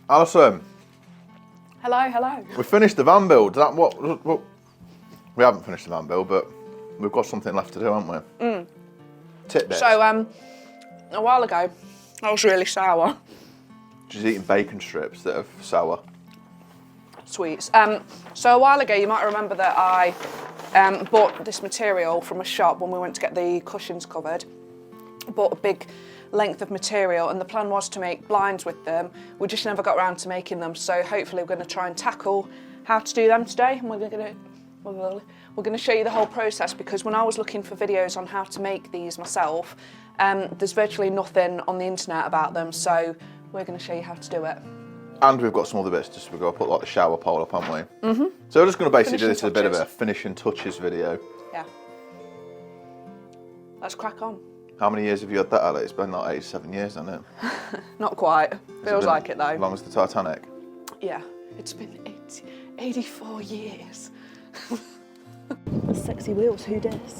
Alison. Hello, hello. We finished the van build. That what? We haven't finished the van build, but we've got something left to do, haven't we? Tidbits. So, a while ago, I was really sour. She's eating bacon strips that are sour. Sweets. So a while ago, you might remember that I bought this material from a shop when we went to get the cushions covered. Bought a big length of material, and the plan was to make blinds with them. We just never got around to making them, so hopefully we're going to try and tackle how to do them today, and we're going to show you the whole process, because when I was looking for videos on how to make these myself, there's virtually nothing on the internet about them, so we're going to show you how to do it. And we've got some other bits, just we're going to put like the shower pole up, haven't we? So we're just going to basically do this as a bit of a finishing touches video. Yeah. Let's crack on. How many years have you had that, Ali? It's been like 87 years, hasn't it? Not quite. Feels like it though. As long as the Titanic? Yeah. It's been 84 years. Sexy wheels, who dis?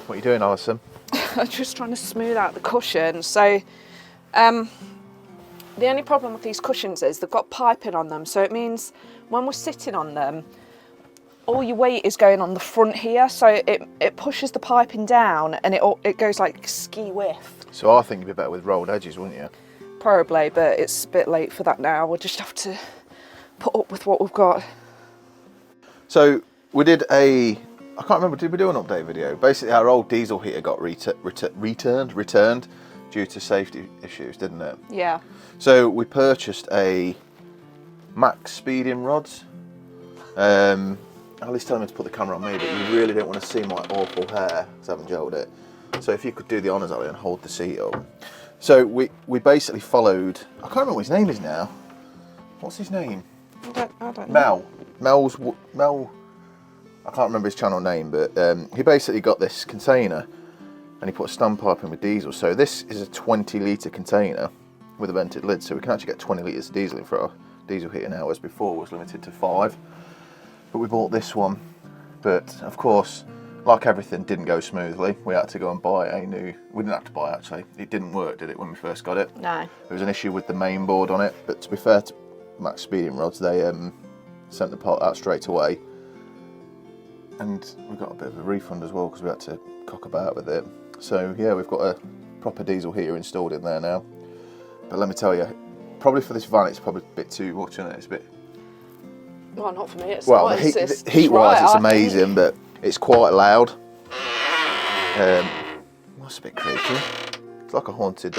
What are you doing, Alison? I'm just trying to smooth out the cushion. So, the only problem with these cushions is they've got piping on them. So it means when we're sitting on them, all your weight is going on the front here. So it pushes the piping down, and it goes like ski whiff. So I think you'd be better with rolled edges, wouldn't you? Probably, but it's a bit late for that now. We'll just have to put up with what we've got. So we did I can't remember, did we do an update video? Basically our old diesel heater got returned due to safety issues, didn't it? Yeah. So we purchased a max speeding rods. Ali's telling me to put the camera on me, but you really don't want to see my awful hair because I haven't gelled it. So if you could do the honours, Ali, and hold the seat up. So we basically followed, I can't remember what his name is now. What's his name? I don't know. Mel, I can't remember his channel name, but he basically got this container and he put a standpipe in with diesel. So this is a 20 litre container with a vented lid, so we can actually get 20 litres of diesel in for our diesel heater now, as before was limited to 5. But we bought this one, but of course, like everything, didn't go smoothly. We had to go and buy a new, we didn't have to buy it actually, it didn't work, did it, when we first got it? No. There was an issue with the main board on it, but to be fair to Max Speeding Rods, they sent the part out straight away. And we got a bit of a refund as well because we had to cock about with it. So yeah, we've got a proper diesel heater installed in there now. But let me tell you, probably for this van it's probably a bit too much, isn't it? It's a bit... Well, not for me, it's well, not. the heat-wise it's amazing, but it's quite loud. That's a bit creepy. It's like a haunted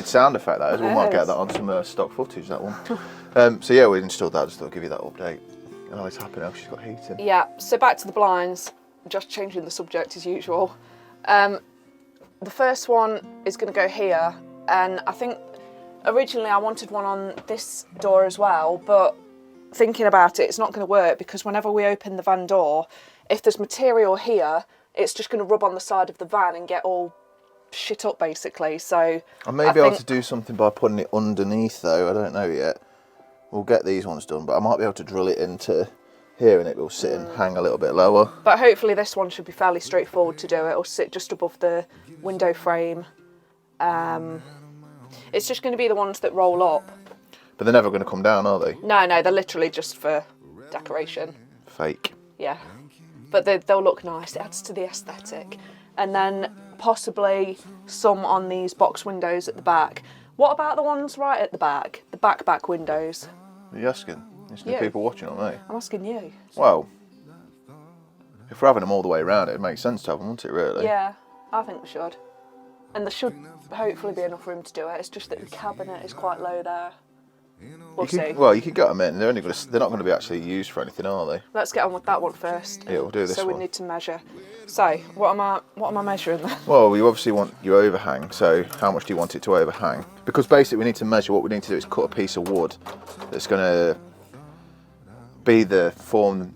sound effect, that is. We might get that on some stock footage, that one. So yeah, we installed that, just thought I'd give you that update. And Ali's happy now, she's got heating. Yeah, so back to the blinds, just changing the subject as usual. The first one is going to go here, and I think originally I wanted one on this door as well, but thinking about it, it's not going to work because whenever we open the van door, if there's material here, it's just going to rub on the side of the van and get all shit up basically. So I may be able to do something by putting it underneath though, I don't know yet. We'll get these ones done, but I might be able to drill it into here and it will sit and hang a little bit lower. But hopefully this one should be fairly straightforward to do. It'll sit just above the window frame. It's just going to be the ones that roll up. But they're never going to come down, are they? No, they're literally just for decoration. Fake. Yeah, but they'll look nice. It adds to the aesthetic. And then possibly some on these box windows at the back. What about the ones right at the back? The back windows? Are you asking? Asking people watching on me? I'm asking you. Well, if we're having them all the way around, it'd make sense to have them, wouldn't it, really? Yeah, I think we should. And there should hopefully be enough room to do it. It's just that the cabinet is quite low there. We'll see. Well, you could get them in. They're not going to be actually used for anything, are they? Let's get on with that one first. Yeah, we'll do this one. So we need to measure. So, what am I measuring then? Well, you obviously want your overhang. So, how much do you want it to overhang? Because basically, we need to measure. What we need to do is cut a piece of wood that's going to be the form,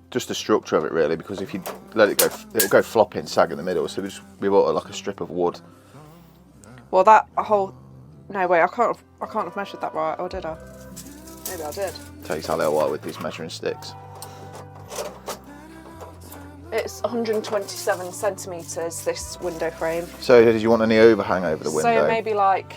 just the structure of it, really. Because if you let it go, it'll go floppy and sag in the middle. So we bought like a strip of wood. Well, that whole. No, wait, I can't have measured that right, or did I? Maybe I did. Takes a little while with these measuring sticks. it's 127 centimetres, this window frame. So did you want any overhang over the window? So maybe like...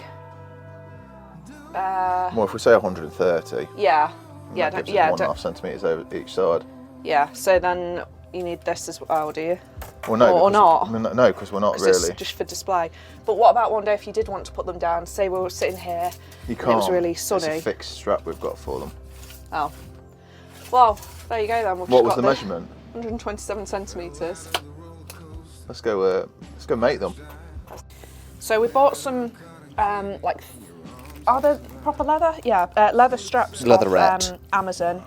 well, if we say 130. Yeah. Yeah, That gives us yeah, 1.5 centimetres over each side. yeah, so then you need this as well, do you? Well, no, or not? No, because we're not really. It's just for display. But what about one day if you did want to put them down? Say we were sitting here, You and can't. it was really sunny. It's a fixed strap we've got for them. Oh. Well, there you go then. We've What just was got the measurement? 127 centimetres. Let's go make them. So we bought some, like, are they proper leather? Yeah, leather straps Leatherette. off Amazon.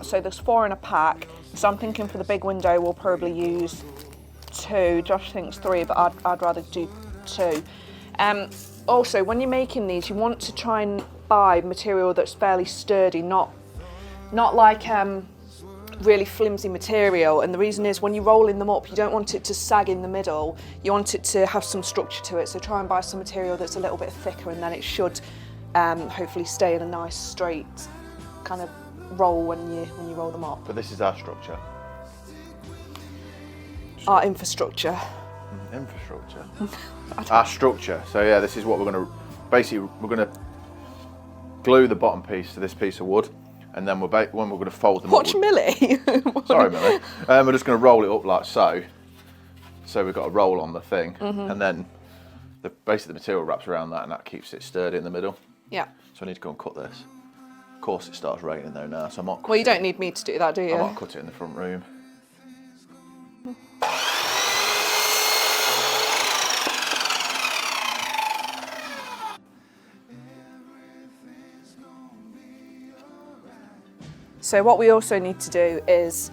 So there's 4 in a pack. So I'm thinking for the big window we'll probably use 2. Josh thinks 3, but I'd rather do 2. Also, when you're making these, you want to try and buy material that's fairly sturdy, not like really flimsy material. And the reason is when you're rolling them up, you don't want it to sag in the middle. You want it to have some structure to it. So try and buy some material that's a little bit thicker, and then it should hopefully stay in a nice straight kind of roll when you roll them up. But this is our structure. Our infrastructure. Infrastructure. Our structure. So yeah, this is what we're going to basically glue the bottom piece to this piece of wood, and then when we're going to fold them. Watch Millie. Sorry, Millie. We're just going to roll it up like so. So we've got a roll on the thing, and then basically the material wraps around that, and that keeps it sturdy in the middle. Yeah. So I need to go and cut this. Of course, it starts raining though now, so I might. Well, you don't need me to do that, do you? I might cut it in the front room. So what we also need to do is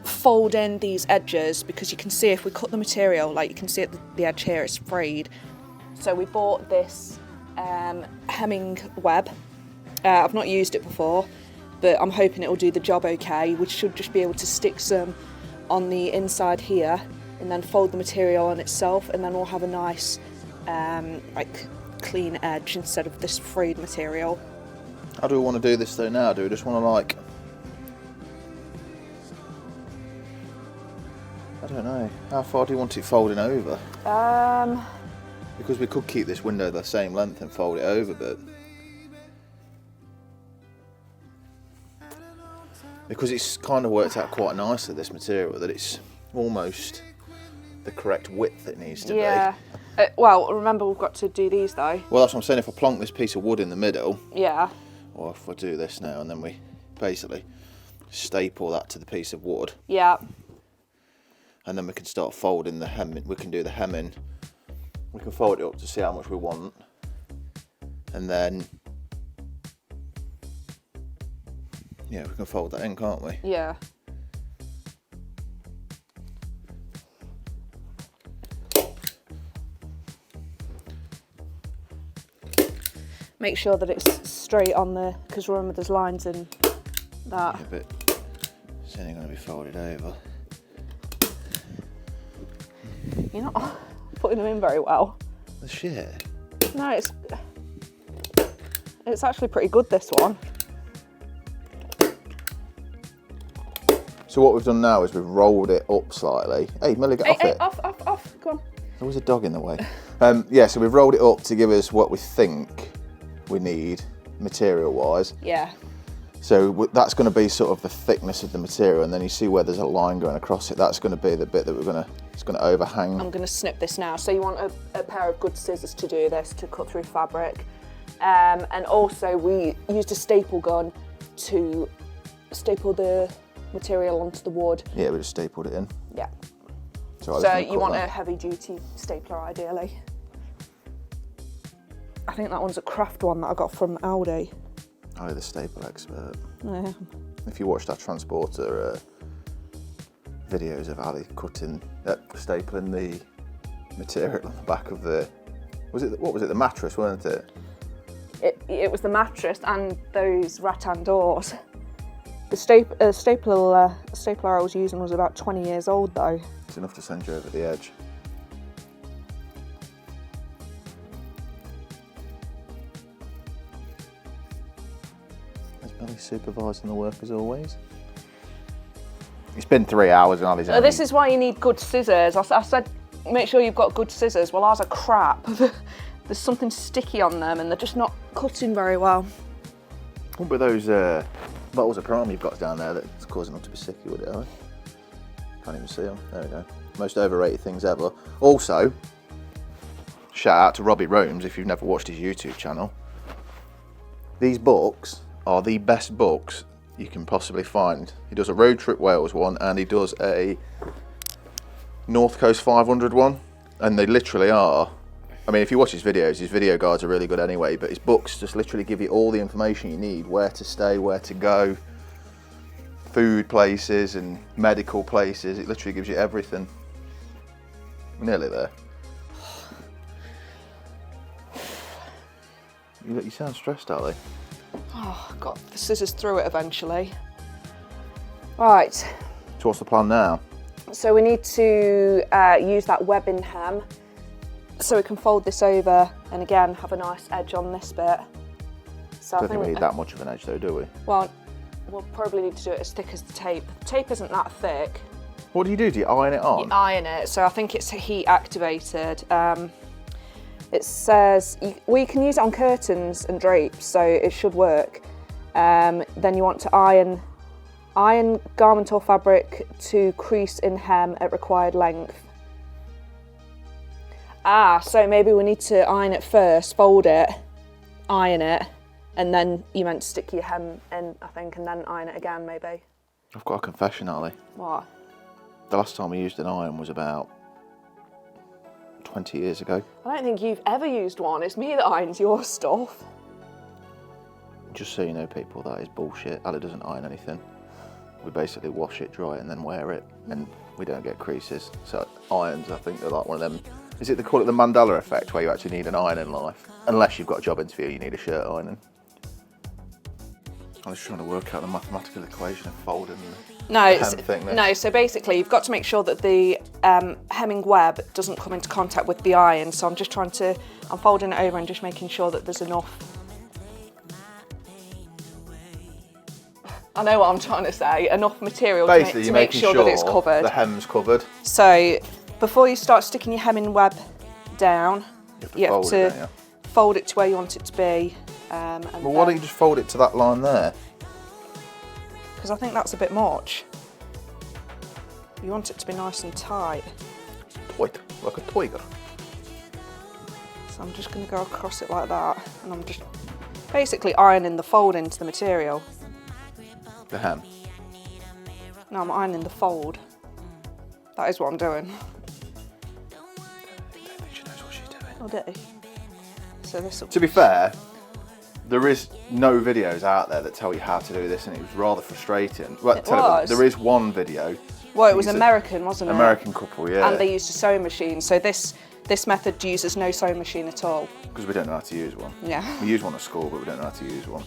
fold in these edges, because you can see if we cut the material, like you can see at the edge here, it's frayed. So we bought this hemming web. I've not used it before, but I'm hoping it will do the job okay. We should just be able to stick some on the inside here and then fold the material on itself, and then we'll have a nice like clean edge instead of this frayed material. How do we want to do this though now? Do we just want to like... I don't know. How far do you want it folding over? Because we could keep this window the same length and fold it over, but... Because it's kind of worked out quite nicely, this material, that it's almost the correct width it needs to Yeah. Well, remember we've got to do these though. be. Well, that's what I'm saying. If I plonk this piece of wood in the middle, Yeah. or if I do this now and then we basically staple that to the piece of wood, Yeah. and then we can start folding the hemming. We can do the hemming. We can fold it up to see how much we want, and then yeah, we can fold that in, can't we? Yeah. Make sure that it's straight on the, because remember there's lines in that. Yeah, but it's only going to be folded over. You're not putting them in very well. The shit. No, it's actually pretty good, this one. So what we've done now is we've rolled it up slightly. Hey, Millie, get off it. Off, come on. There was a dog in the way. Yeah, so we've rolled it up to give us what we think we need material-wise. Yeah. So that's going to be sort of the thickness of the material, and then you see where there's a line going across it. That's going to be the bit that it's going to overhang. I'm going to snip this now. So you want a pair of good scissors to do this, to cut through fabric. And also we used a staple gun to staple the material onto the wood. Yeah, we just stapled it in. Yeah. So You want a heavy duty stapler ideally. I think that one's a craft one that I got from Aldi. Oh, the staple expert. Yeah. If you watched our transporter videos of Ali stapling the material on the back of the, what was it, the mattress, weren't it? It was the mattress and those rattan doors. The stapler I was using was about 20 years old though. It's enough to send you over the edge. Is Billy supervising the work as always? It's been 3 hours and all these. This is why you need good scissors. I said, make sure you've got good scissors. Well, ours are crap. There's something sticky on them and they're just not cutting very well. What were those bottles of prime you've got down there that's causing them to be sticky, would it? Are they? Can't even see them. There we go. Most overrated things ever. Also, shout out to Robbie Romes if you've never watched his YouTube channel. These books are the best books you can possibly find. He does a Road Trip Wales one and he does a North Coast 500 one, and they literally are. I mean, if you watch his video guides are really good anyway, but his books just literally give you all the information you need, where to stay, where to go, food places and medical places. It literally gives you everything. We're nearly there. You sound stressed, Ali. Oh, I got the scissors through it eventually. Right. So what's the plan now? So we need to use that webbing hem so we can fold this over and again have a nice edge on this bit. So I don't think we need that much of an edge though, do we? Well, we'll probably need to do it as thick as the tape. The tape isn't that thick. What do you do? Do you iron it on? You iron it, so I think it's heat activated. It says we can use it on curtains and drapes, so it should work. Then you want to iron garment or fabric to crease in hem at required length. So maybe we need to iron it first, fold it, iron it, and then you meant to stick your hem in, I think, and then iron it again, maybe. I've got a confession, Ali. What? The last time I used an iron was about 20 years ago. I don't think you've ever used one. It's me that irons your stuff. Just so you know, people, that is bullshit. Ali doesn't iron anything. We basically wash it, dry it, and then wear it, and we don't get creases. So irons, I think they're like one of them. Is it they call it the Mandela effect, where you actually need an iron in life? Unless you've got a job interview, you need a shirt ironing. I was trying to work out the mathematical equation of folding the hem thing there. No, so basically you've got to make sure that the hemming web doesn't come into contact with the iron. So I'm folding it over and just making sure that there's enough. I know what I'm trying to say, enough material basically, to make sure that it's covered. The hem's covered. So before you start sticking your hemming web down, you have to fold it to where you want it to be. Well, why don't you just fold it to that line there? Because I think that's a bit much. You want it to be nice and tight. Tight, like a tiger. So I'm just going to go across it like that, and I'm just basically ironing the fold into the material. The hem? No, I'm ironing the fold. That is what I'm doing. I don't think she knows what she's doing. Oh, did he? So this. To be fair, there is no videos out there that tell you how to do this, and it was rather frustrating. Well, there is one video. Well, it was American, wasn't it? American couple, yeah. And they used a sewing machine. So this method uses no sewing machine at all. Because we don't know how to use one. Yeah. We use one at school, but we don't know how to use one.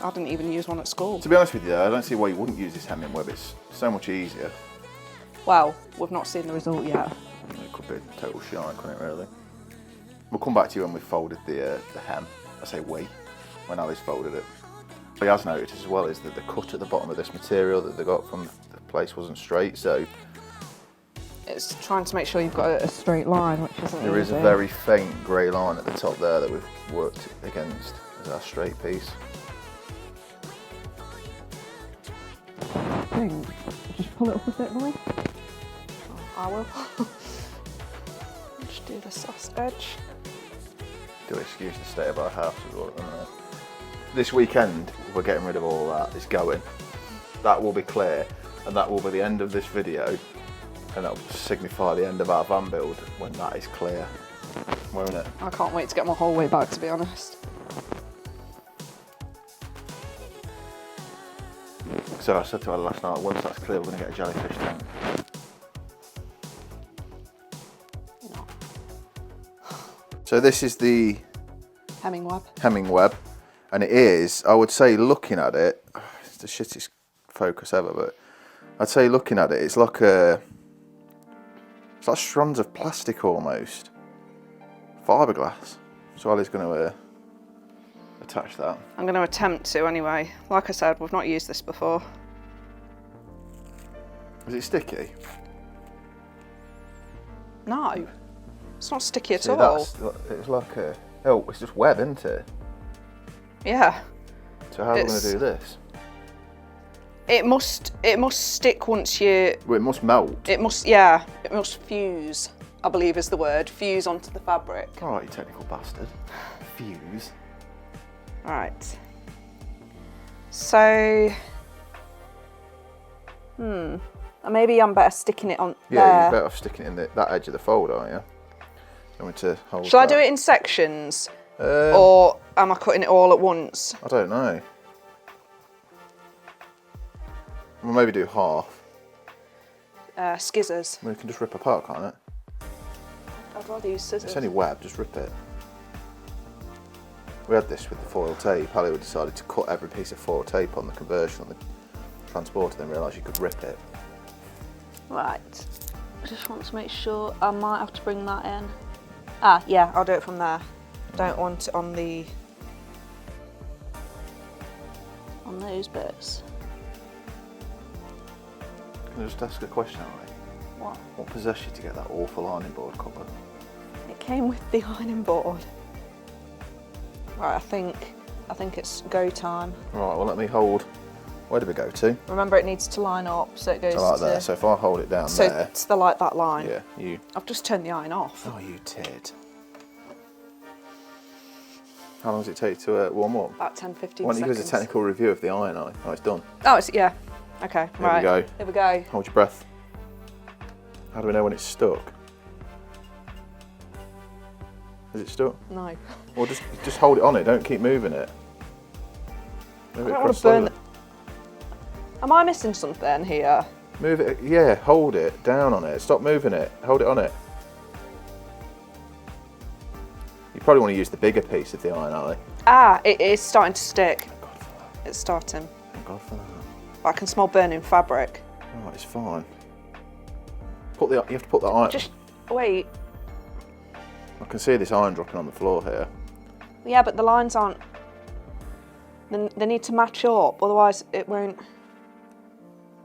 I didn't even use one at school. To be honest with you, I don't see why you wouldn't use this hemming web. It's so much easier. Well, we've not seen the result yet. It could be a total shine, couldn't it, really? We'll come back to you when we've folded the hem. I say we, when Ali's folded it. What he has noticed as well is that the cut at the bottom of this material that they got from the place wasn't straight, so... It's trying to make sure you've got a straight line, which isn't easy. There is a very faint grey line at the top there that we've worked against as our straight piece. Just pull it up a bit, Molly. I will. Just do the soft edge. Do excuse the state of our house as well at the minute. This weekend we're getting rid of all that. It's going. That will be clear, and that will be the end of this video, and that will signify the end of our van build when that is clear, won't it? I can't wait to get my whole way back, to be honest. So I said to her last night, once that's clear, we're going to get a jellyfish tank. No. So this is the hemming web, and it is, I would say, looking at it, it's the shittest focus ever, but I'd say looking at it, it's like strands of plastic almost, fiberglass. So Ali's going to attach that. I'm going to attempt to anyway. Like I said, we've not used this before. Is it sticky? No, it's not sticky at See, all. It's like a... Oh, it's just web, isn't it? Yeah. So how are we going to do this? It must stick once you... Well, it must melt. It must fuse, I believe is the word. Fuse onto the fabric. All right, you technical bastard. Fuse. Right. So... Maybe I'm better sticking it on Yeah, there. you're better off sticking it in that edge of the fold, aren't you? You want me to hold Shall I that? do it in sections? Or am I cutting it all at once? I don't know. We'll maybe do half. Skizzers. We can just rip apart, can't it? I'd rather use scissors. It's only web, just rip it. We had this with the foil tape. Ali decided to cut every piece of foil tape on the conversion on the transporter, then realised you could rip it. Right. I just want to make sure. I might have to bring that in. Ah, yeah, I'll do it from there. Don't want it on those bits. Can I just ask a question, Ali? What? What possessed you to get that awful ironing board cover? It came with the ironing board. Right, I think it's go time. Right, well let me hold. Where did we go to? Remember, it needs to line up, so it goes So like to... there. So if I hold it down So there. it's like that line. Yeah, you. I've just turned the iron off. Oh, you tid. How long does it take to warm up? About 10, 15 Why don't you give seconds. us a technical review of the iron, Ali? Oh, it's done. Oh, yeah. Okay, Here right. we go. Here we go. Hold your breath. How do we know when it's stuck? Is it stuck? No. Or just hold it on it, don't keep moving it. Move I it don't want across to burn... slowly. Am I missing something here? Move it, yeah, hold it down on it. Stop moving it, hold it on it. You probably want to use the bigger piece of the iron, Ali. Ah, it is starting to stick. Thank God for that. It's starting. Thank God for that. But I can smell burning fabric. Right, it's fine. You have to put the iron... Just wait. I can see this iron dropping on the floor here. Yeah, but the lines aren't... They need to match up, otherwise it won't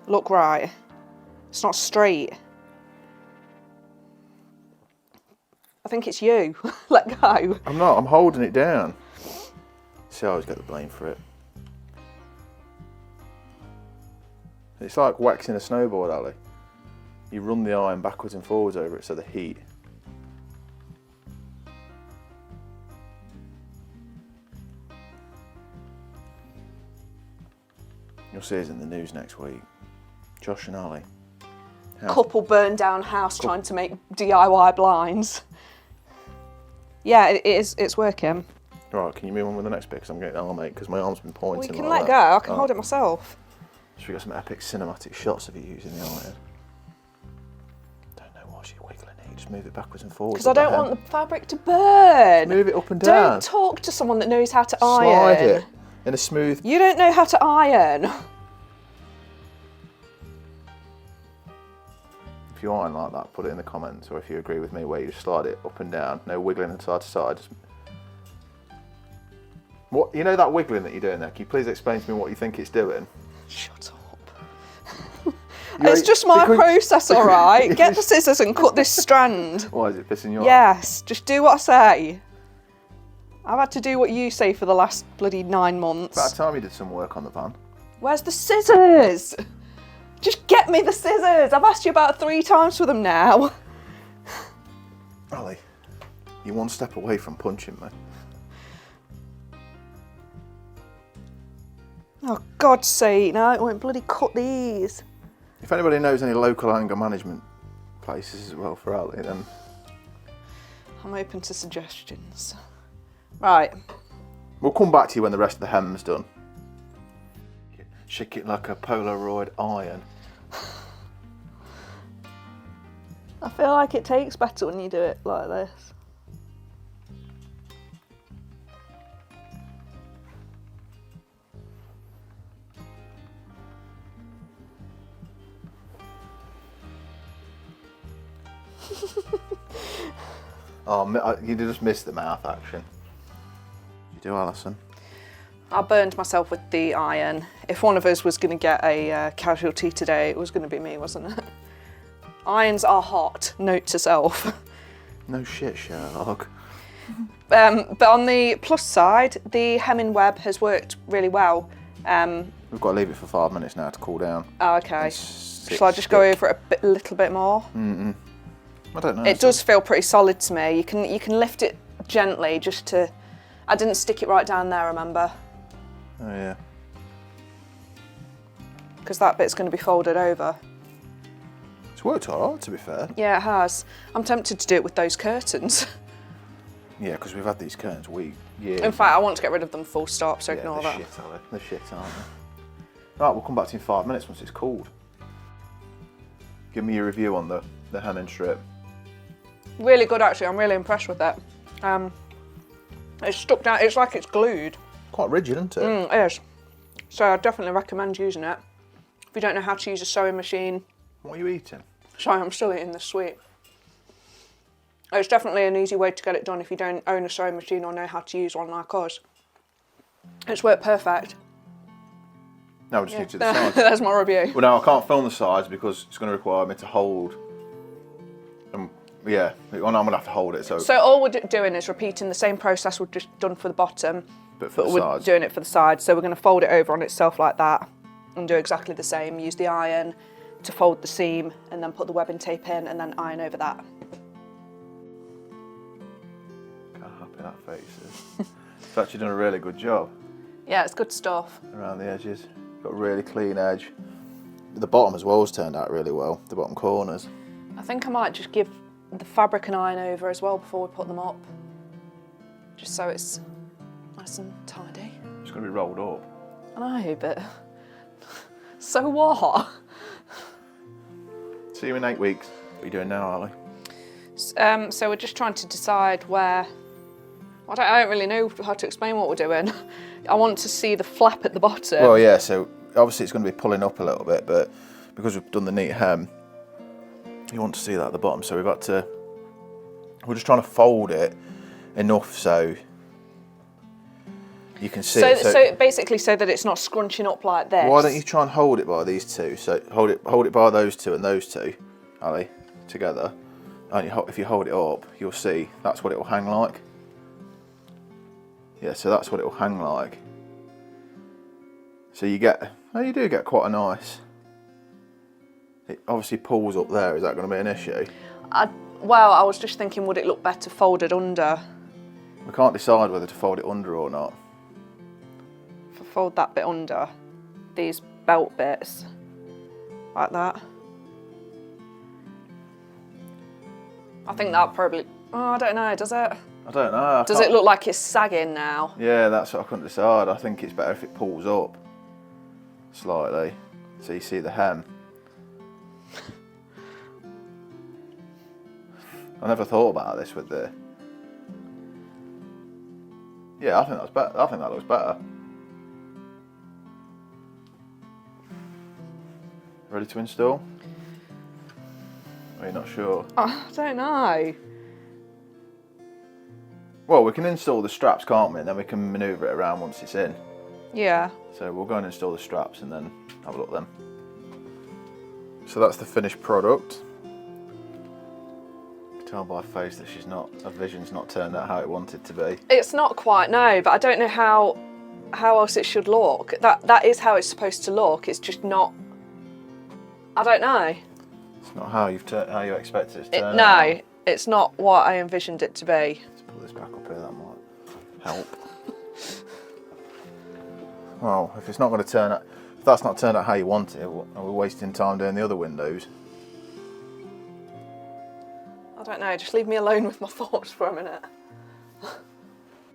look right. It's not straight. I think it's you. Let go. I'm not, I'm holding it down. See, I always get the blame for it. It's like waxing a snowboard, Ali. You run the iron backwards and forwards over it so the heat. You'll see us in the news next week. Josh and Ali. Couple burned down house trying to make DIY blinds. Yeah, it's working. Right, can you move on with the next bit? Because I'm getting arm ache because my arm's been pointing. We can like let that. go. I can hold it myself. Should we get some epic cinematic shots of you using the iron? Don't know why she's wiggling it. Just move it backwards and forwards. Because I don't want the fabric to burn. Move it up and down. Don't talk to someone that knows how to Slide iron. it in a smooth. You don't know how to iron. If you iron like that, put it in the comments, or if you agree with me, where you just slide it up and down, no wiggling side to side. Just... What, you know that wiggling that you're doing there? Can you please explain to me what you think it's doing? Shut up. It's just my process, all right? Get the scissors and cut this strand. Why is it pissing you off? Yes, just do what I say. I've had to do what you say for the last bloody 9 months. About time you did some work on the van. Where's the scissors? Just get me the scissors. I've asked you about 3 times for them now. Ali, you're one step away from punching me. Oh, God's sake, no, I won't bloody cut these. If anybody knows any local anger management places as well for Ali, then... I'm open to suggestions. Right. We'll come back to you when the rest of the hem's done. Shake it like a Polaroid iron. I feel like it takes better when you do it like this. Oh, you just missed the mouth action. You do, Alison? I burned myself with the iron. If one of us was going to get a casualty today, it was going to be me, wasn't it? Irons are hot, note to self. No shit, Sherlock. But on the plus side, the hemming web has worked really well. We've got to leave it for 5 minutes now to cool down. Oh, okay. Shall I just go over it a little bit more? I don't know. It does feel pretty solid to me. You can lift it gently just to... I didn't stick it right down there, remember? Oh yeah. Because that bit's going to be folded over. It's worked alright, to be fair. Yeah, it has. I'm tempted to do it with those curtains. Yeah, because we've had these curtains years. In fact, I want to get rid of them full stop, so ignore that. Shit, are they? They're shit, aren't they? Right, we'll come back to you in 5 minutes once it's cooled. Give me your review on the hemming strip. Really good, actually. I'm really impressed with it. It's stuck down. It's like it's glued. Quite rigid, isn't it? It is. So I definitely recommend using it. If you don't know how to use a sewing machine. What are you eating? Sorry, I'm still eating the sweet. It's definitely an easy way to get it done if you don't own a sewing machine or know how to use one like us. It's worked perfect. No, we just need to do the sides. There's my review. Well, no, I can't film the sides because it's going to require me to hold. Yeah, I'm going to have to hold it. So all we're doing is repeating the same process we've just done for the bottom, but for the we're sides. doing it for the sides. So we're going to fold it over on itself like that and do exactly the same. Use the iron to fold the seam and then put the webbing tape in and then iron over that. Look how happy that face is. It's actually done a really good job. Yeah, it's good stuff. Around the edges. Got a really clean edge. The bottom as well has turned out really well, the bottom corners. I think I might just give the fabric an iron over as well before we put them up. Just so it's nice and tidy. It's going to be rolled up. I know, but so what? See you in 8 weeks. What are you doing now, Ali? So we're just trying to decide where... I don't really know how to explain what we're doing. I want to see the flap at the bottom. Well, yeah, so obviously it's going to be pulling up a little bit, but because we've done the neat hem, you want to see that at the bottom. So we're just trying to fold it enough so you can see it. So basically so that it's not scrunching up like this. Why don't you try and hold it by these two? So hold it by those two and those two, Ali, together. And if you hold it up, you'll see that's what it will hang like. Yeah, so that's what it will hang like. So you do get quite a nice. It obviously pulls up there. Is that going to be an issue? Well, I was just thinking, would it look better folded under? We can't decide whether to fold it under or not. If I fold that bit under, these belt bits, like that. I think that probably, I don't know, does it? I don't know. Does it look like it's sagging now? Yeah, that's what I couldn't decide. I think it's better if it pulls up slightly, so you see the hem. I never thought about this with the... Yeah, I think that's better. I think that looks better. Ready to install? Are you not sure? I don't know. Well, we can install the straps, can't we? And then we can manoeuvre it around once it's in. Yeah. So we'll go and install the straps and then have a look then. So that's the finished product. You can tell by her face that her vision's not turned out how it wanted to be. It's not quite, no, but I don't know how else it should look. That is how it's supposed to look. It's just not. I don't know. It's not how you expected it to turn out. No, it's not what I envisioned it to be. Let's pull this back up here. That might help. Well, if it's not going to turn out, if that's not turned out how you want it, are we wasting time doing the other windows? I don't know. Just leave me alone with my thoughts for a minute.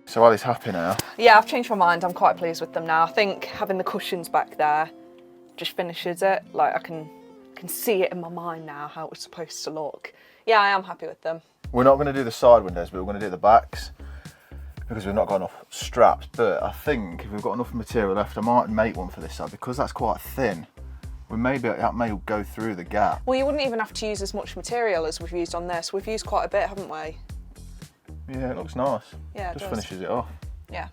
So Ali's happy now. Yeah, I've changed my mind. I'm quite pleased with them now. I think having the cushions back there just finishes it. Like I can see it in my mind now how it was supposed to look. Yeah, I am happy with them. We're not going to do the side windows, but we're going to do the backs because we've not got enough straps. But I think if we've got enough material left, I might make one for this side because that's quite thin. That may go through the gap. Well, you wouldn't even have to use as much material as we've used on this. We've used quite a bit, haven't we? Yeah, it looks nice. Yeah, it just does. finishes it off. Yeah.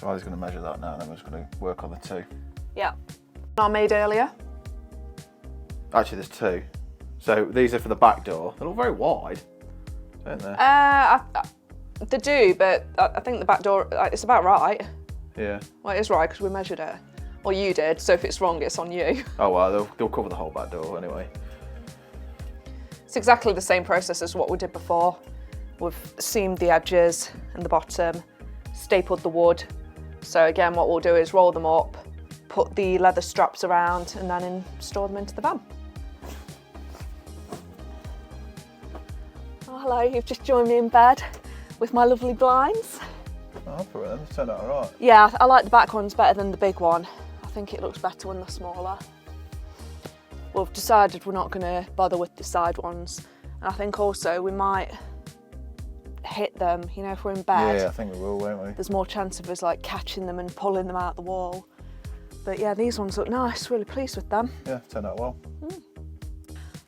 So I was going to measure that now, and then we're just going to work on the 2. Yeah. I made earlier. Actually, there's 2. So these are for the back door. They look very wide, don't they? They do, but I think the back door, it's about right. Yeah. Well, it is right because we measured it. Or you did, so if it's wrong, it's on you. Oh well, they'll cover the whole back door anyway. It's exactly the same process as what we did before. We've seamed the edges and the bottom, stapled the wood. So again, what we'll do is roll them up, put the leather straps around, and then install them into the van. Oh, hello, you've just joined me in bed with my lovely blinds. Oh, for them, it's turned out alright. Yeah, I like the back ones better than the big one. I think it looks better when they're smaller. We've decided we're not going to bother with the side ones. And I think also we might hit them, you know, if we're in bed. Yeah, I think we will, won't we? There's more chance of us like catching them and pulling them out the wall. But yeah, these ones look nice, really pleased with them. Yeah, turned out well.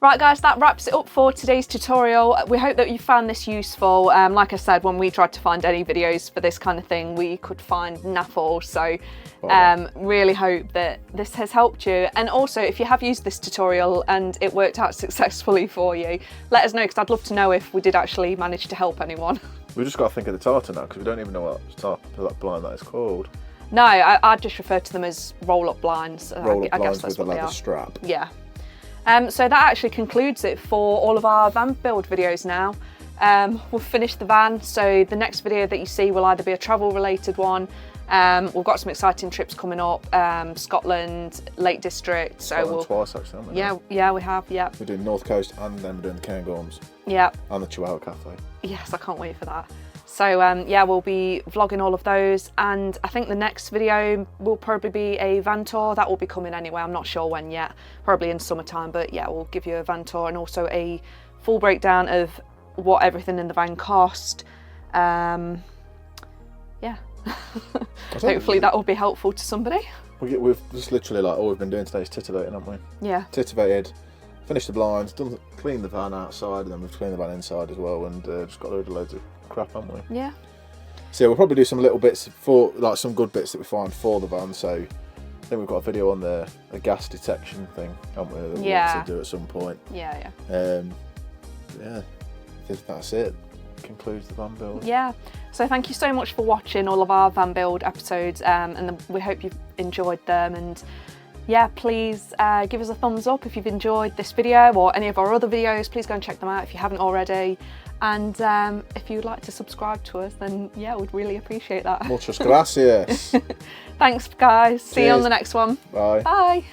Right guys, that wraps it up for today's tutorial. We hope that you found this useful. Like I said, when we tried to find any videos for this kind of thing, we could find naffle. So really hope that this has helped you. And also, if you have used this tutorial and it worked out successfully for you, let us know, because I'd love to know if we did actually manage to help anyone. We've just got to think of the tartan now, because we don't even know what type of that blind that is called. No, I just refer to them as roll-up blinds. Roll-up I guess blinds that's with a what they leather are. strap. Yeah. So that actually concludes it for all of our van build videos now. We've finished the van, so the next video that you see will either be a travel related one. We've got some exciting trips coming up, Scotland, Lake District. Scotland twice actually, haven't we? Yeah, we have, yeah. We're doing North Coast and then we're doing the Cairngorms. Yeah. And the Chihuahua Cafe. Yes, I can't wait for that. So yeah, we'll be vlogging all of those, and I think the next video will probably be a van tour. That will be coming anyway, I'm not sure when yet, probably in summertime, but yeah, we'll give you a van tour and also a full breakdown of what everything in the van cost. Yeah. Hopefully that will be helpful to somebody. We've just literally, like, all we've been doing today is titivating, haven't we? Yeah. Titivated, finished the blinds, cleaned the van outside, and then we've cleaned the van inside as well, and just got loads of crap, haven't we? Yeah. So yeah, we'll probably do some little bits for, like, some good bits that we find for the van. So I think we've got a video on the gas detection thing, haven't we? That we want to do at some point. Yeah. Yeah, I think that's it. Concludes the van build. Yeah. So thank you so much for watching all of our van build episodes, and we hope you've enjoyed them. And yeah, please give us a thumbs up if you've enjoyed this video or any of our other videos. Please go and check them out if you haven't already. And if you'd like to subscribe to us, then yeah, we'd really appreciate that. Muchas gracias. Thanks guys. See you on Cheers. the next one. Bye. Bye.